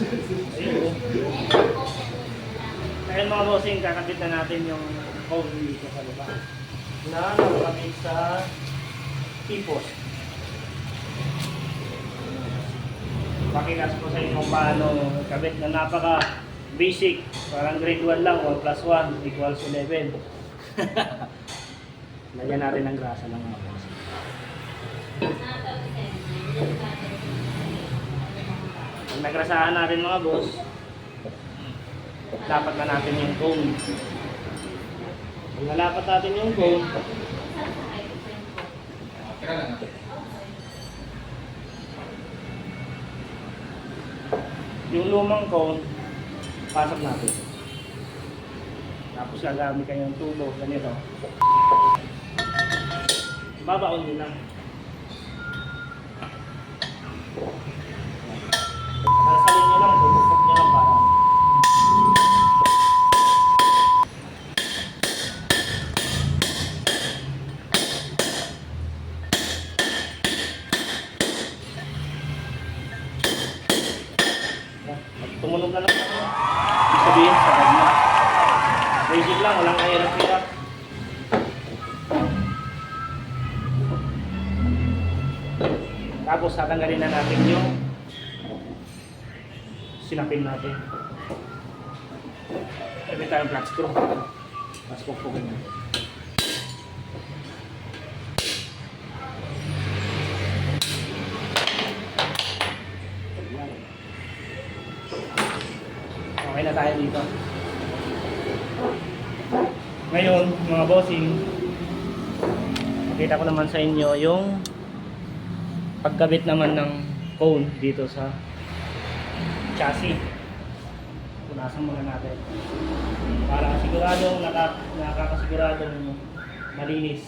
Ayun. Kaya mga bossing, kakabit na natin yung cone dito sa baba. Na nakakabit sa tipos. Pakikas ko sa inyo kung paano kabit na napaka basic. Parang grade 1 lang, 1 plus 1 equals 11. Lagyan natin ng grasa lang mga boss. Pag nagrasahan natin mga boss, dapat na natin yung cone. Pag nalapat natin yung cone, yung lumang cone, pasok natin. Tapos gagamit kayo ng tubo, ganito. Babaon din lang. Salin nyo lang, bubukok nyo lang para. Tumunog na lang. Ibig sabihin, sagad na. Basic lang, walang kahirap-hirap. Tapos tatanggalin na natin yung sinapin natin. Sabi tayong flat screw. Tapos pupugin natin. Okay na tayo dito. Ngayon, mga bossing, nakita ko naman sa inyo yung pagkabit naman ng cone dito sa chassis. Punasan muna natin para siguradong nakakasiguradong malinis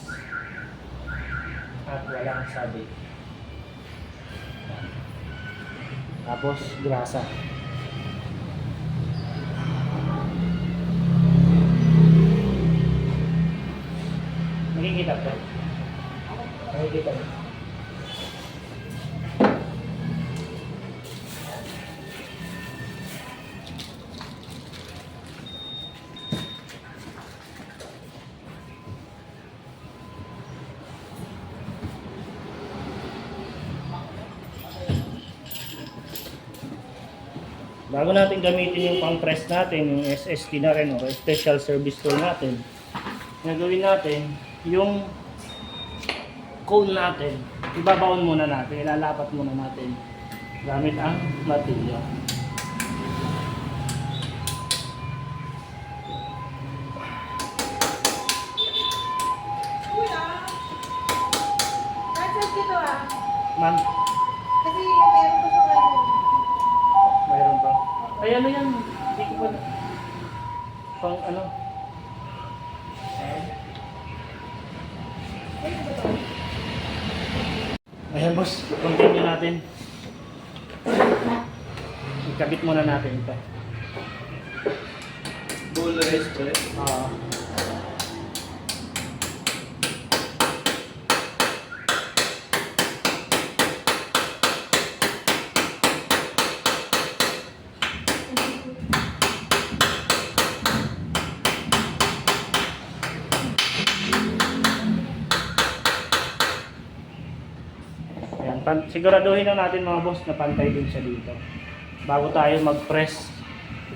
at walang sabit. Tapos grasa. Nakikita ko. Nakikita ko. Bago natin gamitin yung pang-press natin, yung SST na rin, o Special Service Tool natin, gagawin natin yung cone natin, ibabaon muna natin, ilalapat muna natin gamit ang martilyo. Kuya, nasa dito Ma'am, Kasi meron pa siyang ano. mayroon pa. Ay ano yan, hindi ko pa pang ano. Ayan boss, continue natin. Ikabit muna natin ito. Bull race pa rin. Siguraduhin na natin mga boss na pantay din siya dito bago tayo mag-press.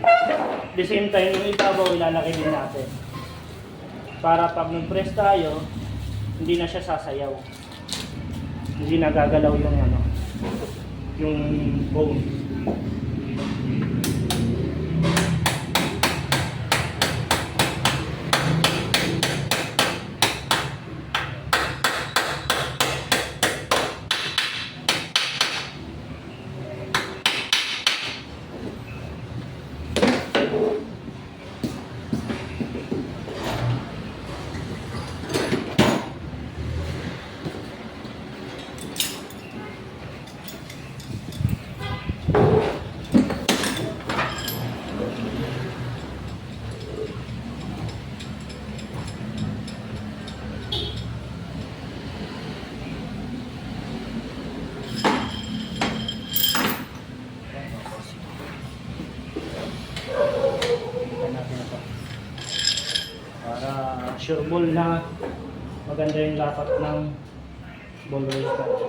At the same time, yung ibabaw ilalaki din natin para pag nag-press tayo hindi na siya sasayaw, hindi nagagalaw yung ano, yung bone. sure ball na maganda yung lapat ng ball race natin.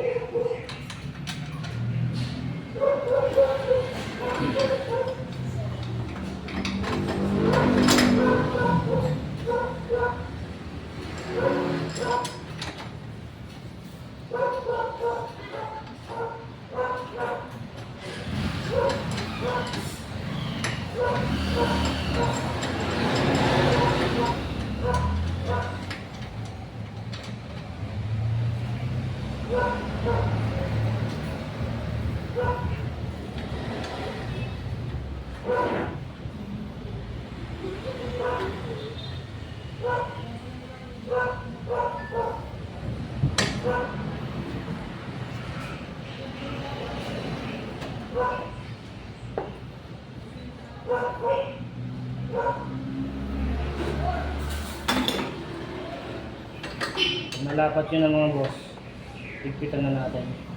Nalapat yun ng mga boss. Higpitan na natin.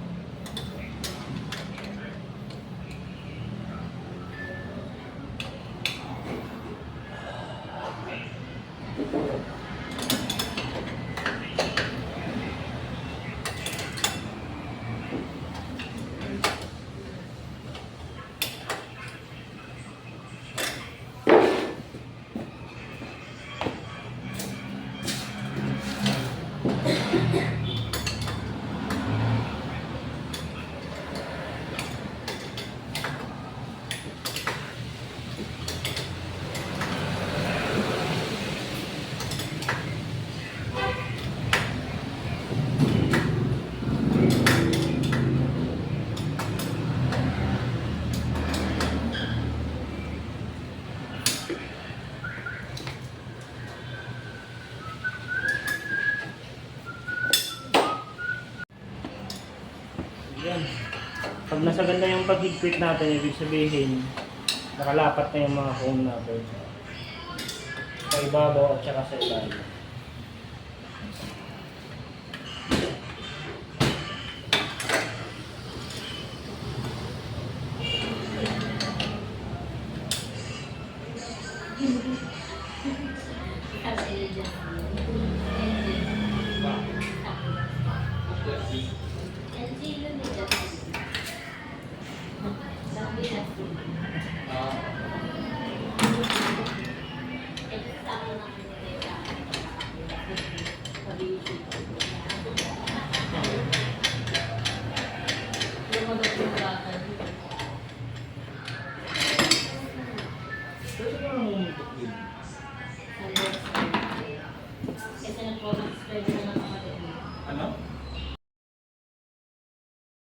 Yan. Pag nasa ganda yung paghigpit natin, ibig sabihin, nakalapat na yung mga cone natin. Sa ibabaw at saka sa ilalim.